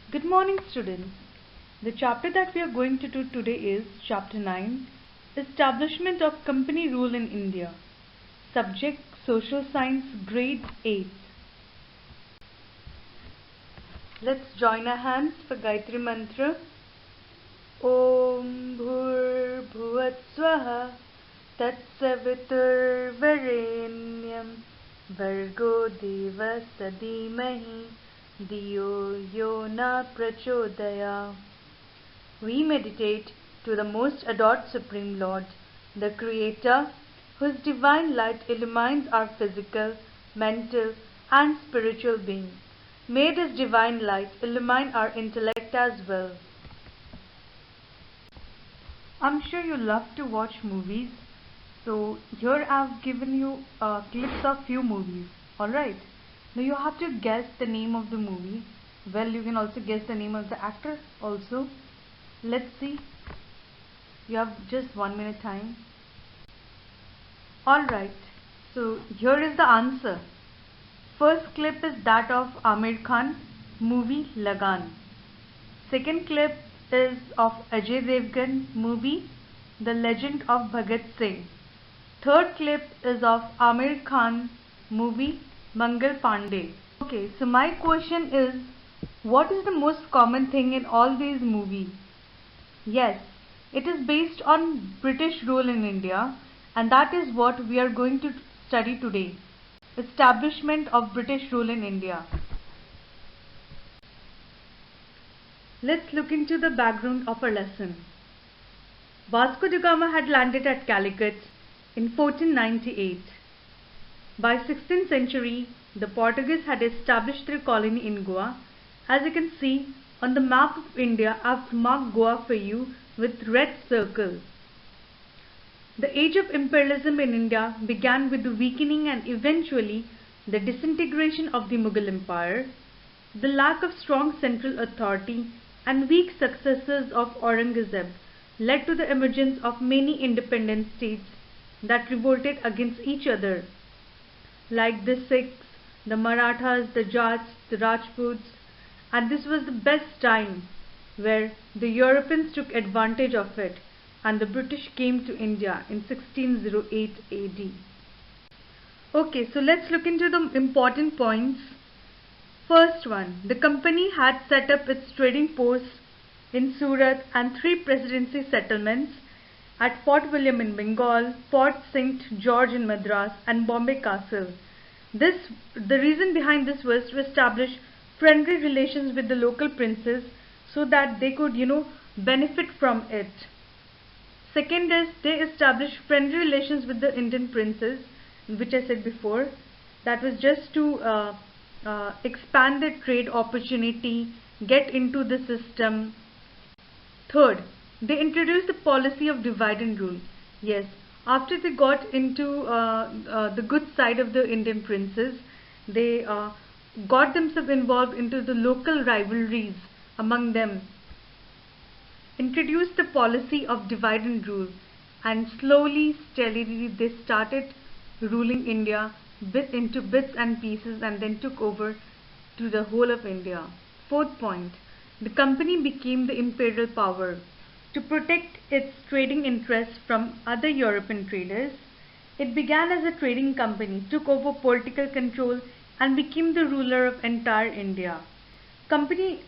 Good morning, students. The chapter that we are going to do today is Chapter 9, Establishment of Company Rule in India. Subject Social Science, Grade 8. Let's join our hands for Gayatri Mantra. Om Bhur Bhuvat Swaha Tatsavitur Varenyam Vargo Deva Sadimahi Diyo Yona Prachodaya. We meditate to the most adored Supreme Lord, the Creator, whose divine light illumines our physical, mental, and spiritual being. May this divine light illumine our intellect as well. I'm sure you love to watch movies, so here I've given you clips of few movies. Alright, now you have to guess the name of the movie. Well, you can also guess the name of the actor also. Let's see. You have just 1 minute time. Alright, so here is the answer. First clip is that of Aamir Khan, movie Lagaan. Second clip is of Ajay Devgan, movie The Legend of Bhagat Singh. Third clip is of Aamir Khan, movie Mangal Pandey. Okay, so my question is, what is the most common thing in all these movies? Yes, it is based on British rule in India, and that is what we are going to study today. Establishment of British rule in India. Let's look into the background of our lesson. Vasco da Gama had landed at Calicut in 1498. By 16th century, the Portuguese had established their colony in Goa. As you can see on the map of India, I've marked Goa for you with red circle. The age of imperialism in India began with the weakening and eventually the disintegration of the Mughal Empire. The lack of strong central authority and weak successors of Aurangzeb led to the emergence of many independent states that revolted against each other, like the Sikhs, the Marathas, the Jats, the Rajputs, and this was the best time where the Europeans took advantage of it and the British came to India in 1608 AD. Okay, so let's look into the important points. First one, the company had set up its trading posts in Surat and 3 presidency settlements at Fort William in Bengal, Fort St. George in Madras, and Bombay Castle. The reason behind this was to establish friendly relations with the local princes so that they could, benefit from it. Second is they established friendly relations with the Indian princes, which I said before. That was just to expand the trade opportunity, get into the system. Third, they introduced the policy of divide and rule. Yes, after they got into the good side of the Indian princes, they got themselves involved into the local rivalries among them, introduced the policy of divide and rule, and slowly, steadily they started ruling India into bits and pieces and then took over to the whole of India. Fourth point, the company became the imperial power. To protect its trading interests from other European traders, it began as a trading company, took over political control and became the ruler of entire India. Company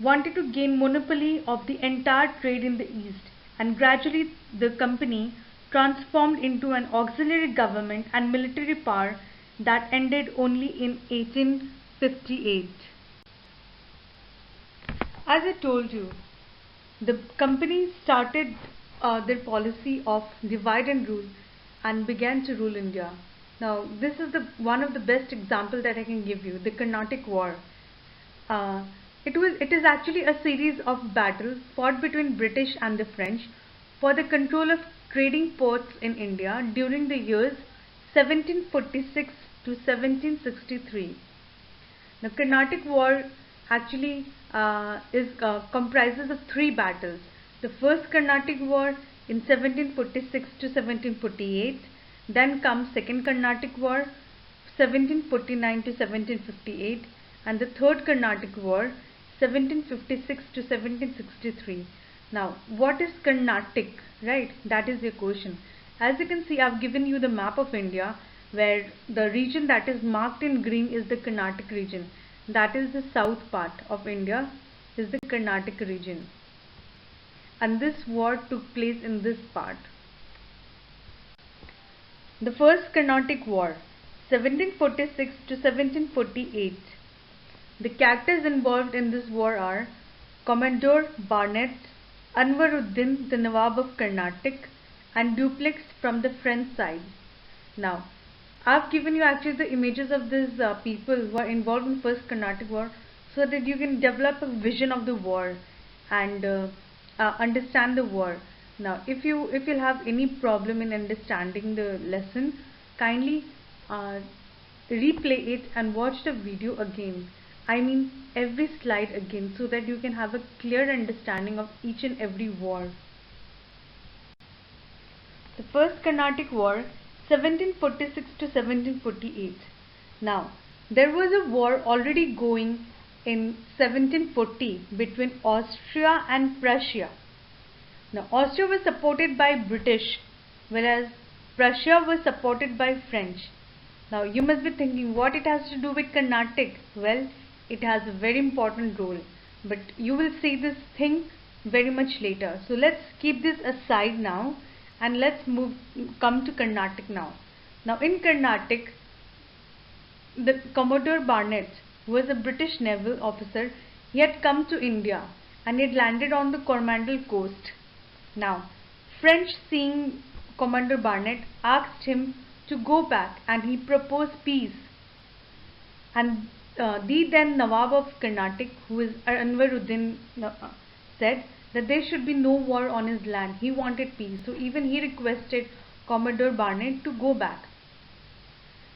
wanted to gain monopoly of the entire trade in the east, and gradually the company transformed into an auxiliary government and military power that ended only in 1858. As I told you, the company started their policy of divide and rule and began to rule India. Now, this is one of the best example that I can give you, the Carnatic War. It is actually a series of battles fought between British and the French for the control of trading ports in India during the years 1746 to 1763. The Carnatic War actually comprises of 3 battles. The first Carnatic War in 1746 to 1748, then comes Second Carnatic War 1749 to 1758, and the Third Carnatic War 1756 to 1763. Now, what is Carnatic, right? That is your question. As you can see, I've given you the map of India, where the region that is marked in green is the Carnatic region. That is the south part of India, is the Carnatic region. And this war took place in this part. The First Carnatic War, 1746 to 1748. The characters involved in this war are Commodore Barnett, Anwaruddin, the Nawab of Carnatic, and Dupleix from the French side. Now, I've given you actually the images of these people who are involved in First Carnatic War, so that you can develop a vision of the war and understand the war. Now, if you'll have any problem in understanding the lesson, kindly replay it and watch the video again. I mean every slide again, so that you can have a clear understanding of each and every war. The First Carnatic War, 1746 to 1748. Now, there was a war already going in 1740 between Austria and Prussia. Now, Austria was supported by British, whereas Prussia was supported by French. Now, you must be thinking what it has to do with Carnatic. Well, it has a very important role, but you will see this thing very much later. So let's keep this aside now, and let's come to Carnatic now. Now, in Carnatic, the Commodore Barnett, who was a British naval officer, he had come to India and he had landed on the Coromandel coast. Now, French, seeing Commodore Barnett, asked him to go back, and he proposed peace. And the then Nawab of Carnatic, who is Anwaruddin, said that there should be no war on his land. He wanted peace, so even he requested Commodore Barnett to go back.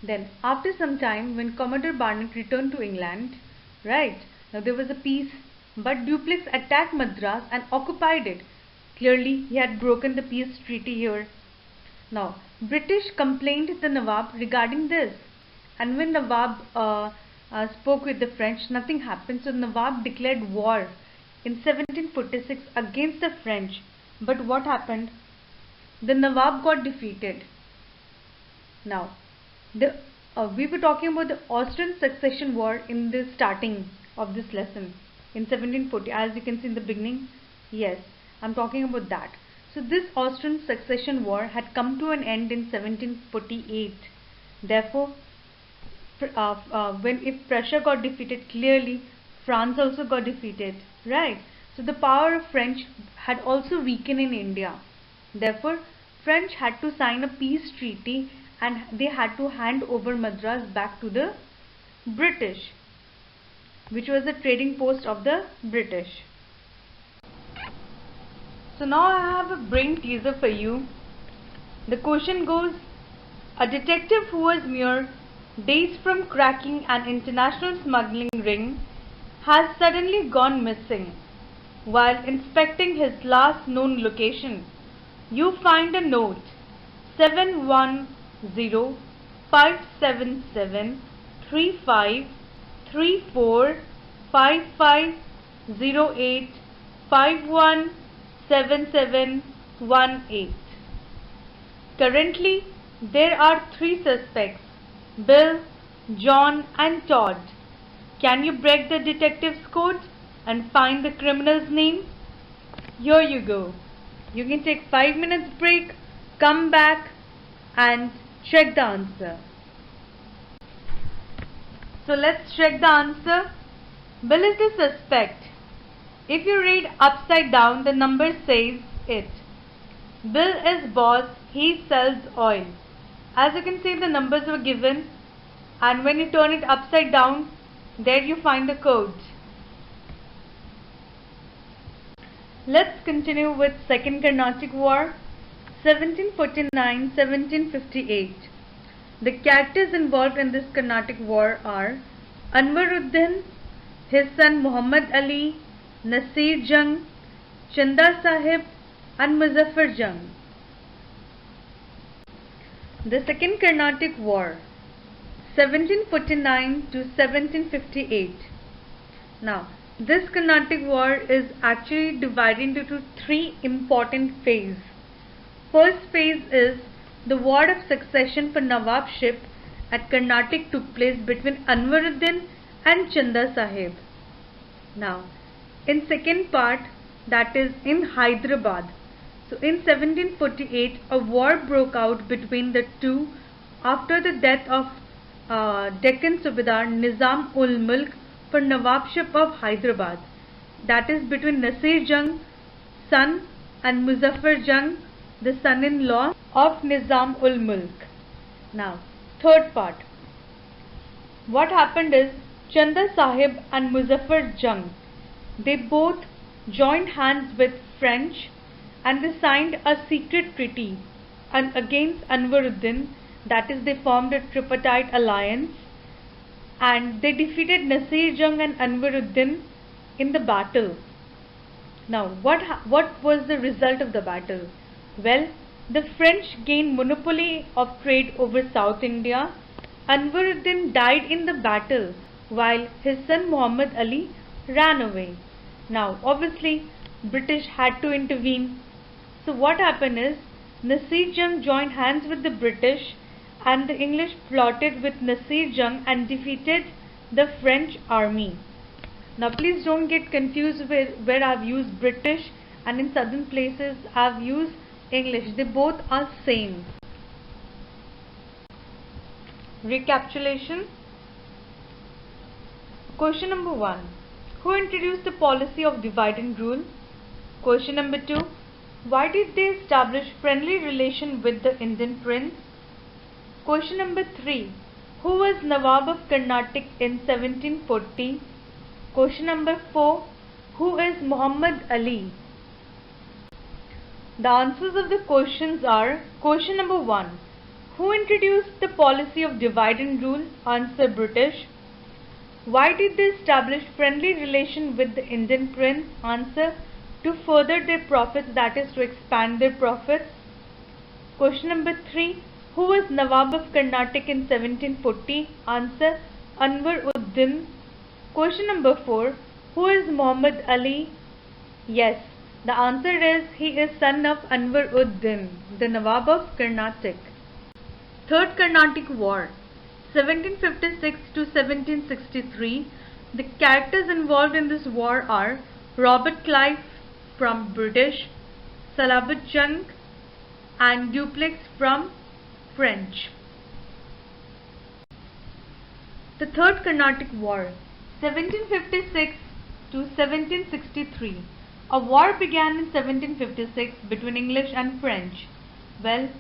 Then, after some time, when Commodore Barnett returned to England, right, now there was a peace, but Dupleix attacked Madras and occupied it. Clearly, he had broken the peace treaty here. Now, British complained to the Nawab regarding this, and when Nawab spoke with the French, nothing happened. So Nawab declared war in 1746 against the French. But what happened? The Nawab got defeated. Now, we were talking about the Austrian Succession War in the starting of this lesson in 1740. As you can see in the beginning, yes, I'm talking about that. So this Austrian Succession War had come to an end in 1748. Therefore, if Prussia got defeated, clearly France also got defeated, right? So the power of French had also weakened in India. Therefore, French had to sign a peace treaty, and they had to hand over Madras back to the British, which was the trading post of the British. So now I have a brain teaser for you. The question goes, a detective who was mere days from cracking an international smuggling ring has suddenly gone missing. While inspecting his last known location, you find a note 710-577-3508-517718. Currently, there are 3 suspects, Bill, John and Todd. Can you break the detective's code and find the criminal's name? Here you go. You can take 5 minutes break, come back and check the answer. So let's check the answer. Bill is the suspect. If you read upside down, the number says it. Bill is boss, he sells oil. As you can see, the numbers were given, and when you turn it upside down, there you find the codes. Let's continue with Second Carnatic War, 1749-1758. The characters involved in this Carnatic War are Anwaruddin, his son Muhammad Ali, Nasir Jung, Chanda Sahib and Muzaffar Jung. The Second Carnatic War, 1749 to 1758. Now, This Carnatic War is actually divided into three important phases. First phase is the war of succession for Nawabship at Carnatic took place between Anwaruddin and Chanda Sahib. Now, in second part, that is in Hyderabad. So in 1748, a war broke out between the two after the death of Deccan Subedar Nizam ul Mulk for Nawabship of Hyderabad. That is between Nasir Jung, son, and Muzaffar Jung, the son-in-law of Nizam ul Mulk. Now, third part. What happened is Chanda Sahib and Muzaffar Jung, they both joined hands with French and they signed a secret treaty and against Anwaruddin, that is they formed a tripartite alliance and they defeated Nasir Jung and Anwaruddin in the battle. Now what was the result of the battle? Well, the French gained monopoly of trade over South India. Anwaruddin died in the battle while his son Muhammad Ali ran away. Now obviously British had to intervene. So what happened is Nasir Jung joined hands with the British and the English plotted with Nasir Jung and defeated the French army. Now please don't get confused with where I've used British and in southern places I've used English. They both are same. Recapitulation. Question number 1. Who introduced the policy of divide and rule? Question number 2. Why did they establish friendly relation with the Indian prince? Question number 3. Who was Nawab of Carnatic in 1740? Question number 4. Who is Muhammad Ali? The answers of the questions are: question number 1. Who introduced the policy of divide and rule? Answer: British. Why did they establish friendly relation with the Indian prince? Answer: to further their profits, that is to expand their profits. Question number 3. Who was Nawab of Carnatic in 1740? Answer: Anwar Uddin. Question number 4. Who is Muhammad Ali? Yes, the answer is he is son of Anwar Uddin, the Nawab of Carnatic. Third Carnatic War, 1756 to 1763. The characters involved in this war are Robert Clive from British, Salabat Jung and Dupleix from French. The Third Carnatic War, 1756 to 1763. A war began in 1756 between English and French. Well,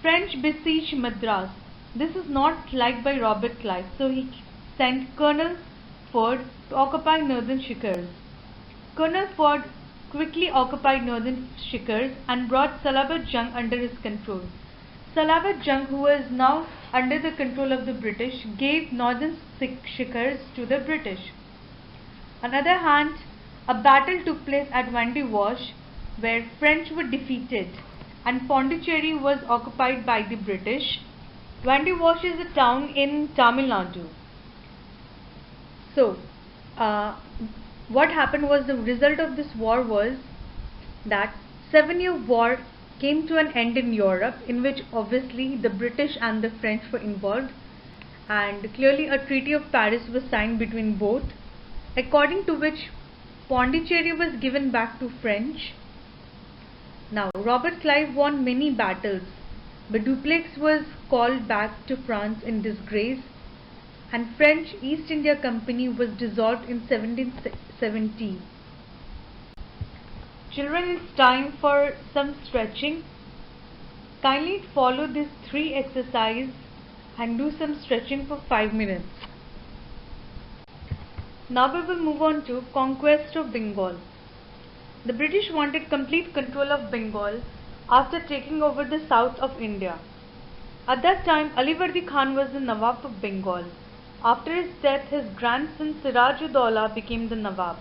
French besieged Madras. This is not liked by Robert Clive, so he sent Colonel Ford to occupy northern Shikhars. Colonel Ford quickly occupied northern Shikhars and brought Salabat Jung under his control. Salabat Jung, who was now under the control of the British, gave northern Shikhars to the British. On the other hand, a battle took place at Vandivash where French were defeated and Pondicherry was occupied by the British. Vandivash is a town in Tamil Nadu. So, what happened was the result of this war was that 7-year war came to an end in Europe, in which obviously the British and the French were involved, and clearly a Treaty of Paris was signed between both, according to which Pondicherry was given back to French. Now Robert Clive won many battles, but Dupleix was called back to France in disgrace, and French East India Company was dissolved in 1770. Children, it's time for some stretching. Kindly follow these 3 exercises and do some stretching for 5 minutes. Now we will move on to conquest of Bengal. The British wanted complete control of Bengal after taking over the south of India. At that time, Alivardi Khan was the Nawab of Bengal. After his death, his grandson Siraj-ud-Dowlah became the Nawab.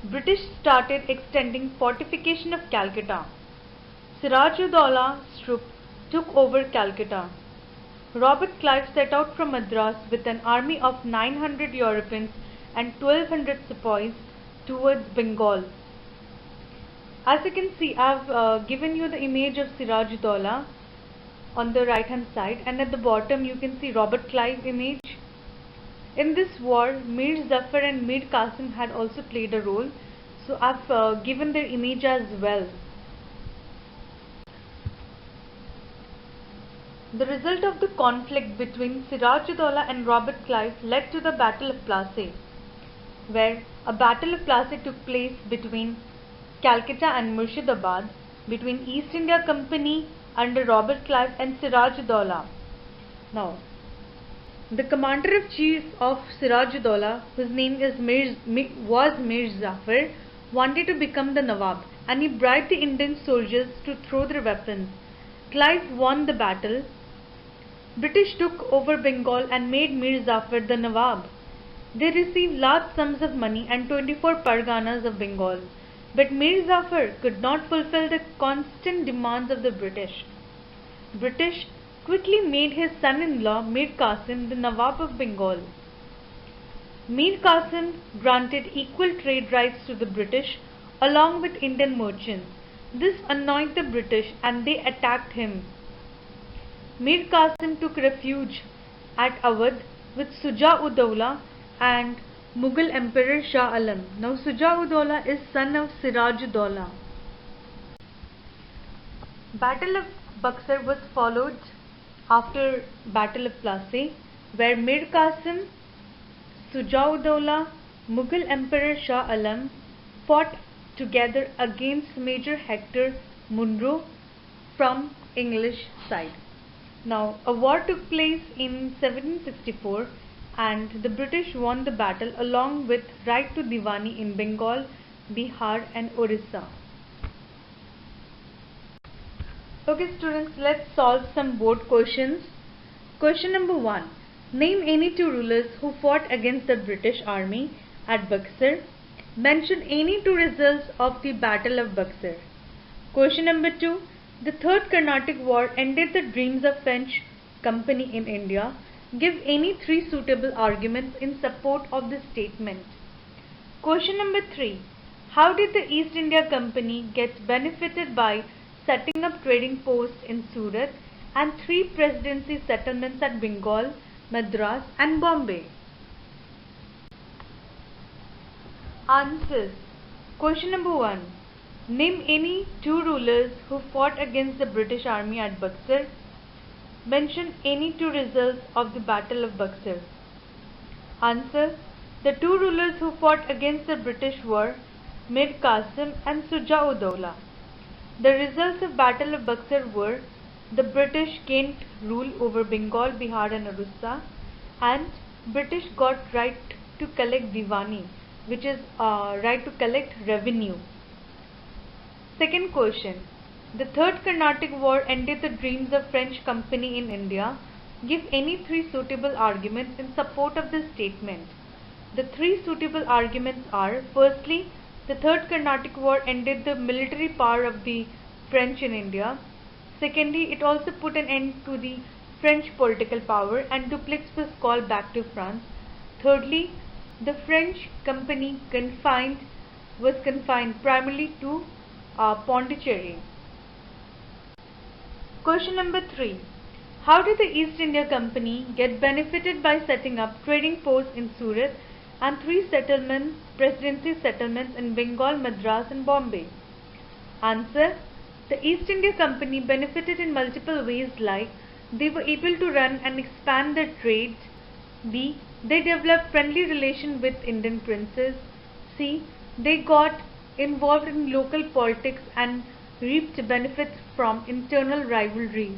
British started extending fortification of Calcutta. Siraj-ud-Dowlah's troops took over Calcutta. Robert Clive set out from Madras with an army of 900 Europeans and 1200 sepoys towards Bengal. As you can see, I've given you the image of Siraj-ud-Daulah on the right hand side, and at the bottom you can see Robert Clive image. In this war, Mir Zafar and Mir Qasim had also played a role, so I've given their image as well. The result of the conflict between Siraj-ud-Daulah and Robert Clive led to the Battle of Plassey, where a Battle of Plassey took place between Calcutta and Murshidabad, between East India Company under Robert Clive and Siraj-ud-Daulah. Now, the commander-in-chief of Siraj-ud-Daulah, whose name was Mir Zafar, wanted to become the Nawab, and he bribed the Indian soldiers to throw their weapons. Clive won the battle. British took over Bengal and made Mir Zafar the Nawab. They received large sums of money and 24 parganas of Bengal. But Mir Zafar could not fulfill the constant demands of the British. British quickly made his son-in-law Mir Qasim the Nawab of Bengal. Mir Qasim granted equal trade rights to the British along with Indian merchants. This annoyed the British and they attacked him. Mir Qasim took refuge at Awadh with Shuja-ud-Daulah and Mughal Emperor Shah Alam. Now Shuja-ud-Daulah is son of Siraj-ud-Daulah. Battle of Buxar was followed after Battle of Plassey, where Mir Qasim, Shuja-ud-Daulah, Mughal Emperor Shah Alam fought together against Major Hector Munro from English side. Now, a war took place in 1764 and the British won the battle along with right to Diwani in Bengal, Bihar and Orissa. Okay students, let's solve some board questions. Question number 1. Name any two rulers who fought against the British army at Buxar. Mention any two results of the Battle of Buxar. Question number 2. The Third Carnatic War ended the dreams of French Company in India. Give any three suitable arguments in support of this statement. Question number 3. How did the East India Company get benefited by setting up trading posts in Surat and 3 presidency settlements at Bengal, Madras and Bombay? Answers. Question number 1. Name any two rulers who fought against the British army at Buxar. Mention any two results of the Battle of Buxar. Answer. The two rulers who fought against the British were Mir Qasim and Shuja-ud-Daulah. The results of Battle of Buxar were the British gained rule over Bengal, Bihar and Orissa, and British got right to collect Diwani, which is right to collect revenue. Second question. The Third Carnatic War ended the dreams of French Company in India. Give any three suitable arguments in support of this statement. The three suitable arguments are: firstly, the Third Carnatic War ended the military power of the French in India. Secondly, it also put an end to the French political power and Dupleix was called back to France. Thirdly, the French Company was confined primarily to Pondicherry. Question number 3. How did the East India Company get benefited by setting up trading posts in Surat and 3 presidency settlements in Bengal, Madras and Bombay? Answer. The East India Company benefited in multiple ways, like they were able to run and expand their trade. B. They developed friendly relations with Indian princes. C. They got involved in local politics and reaped benefits from internal rivalries.